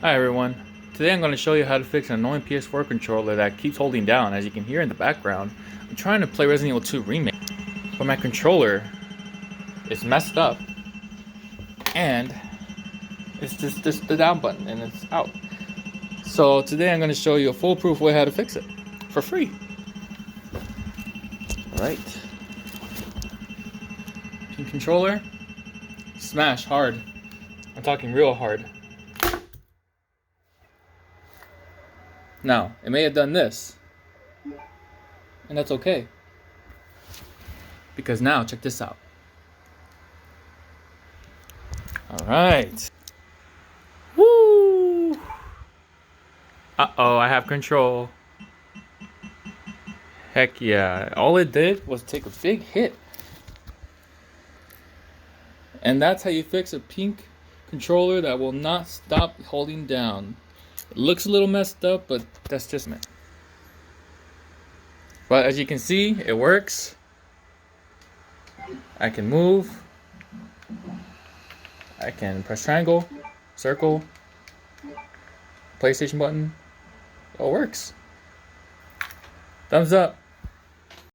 Hi everyone, today I'm going to show you how to fix an annoying PS4 controller that keeps holding down. As you can hear in the background, I'm trying to play Resident Evil 2 Remake, but my controller is messed up and it's just the down button and it's out. So today I'm going to show you a foolproof way how to fix it for free. Alright, controller, smash hard. I'm talking real hard. Now, it may have done this, and that's okay. Because now, check this out. Alright. Woo! Uh-oh, I have control. Heck yeah. All it did was take a big hit. And that's how you fix a pink controller that will not stop holding down. It looks a little messed up, but that's just me. But as you can see, it works. I can move. I can press triangle, circle, PlayStation button. It all works. Thumbs up.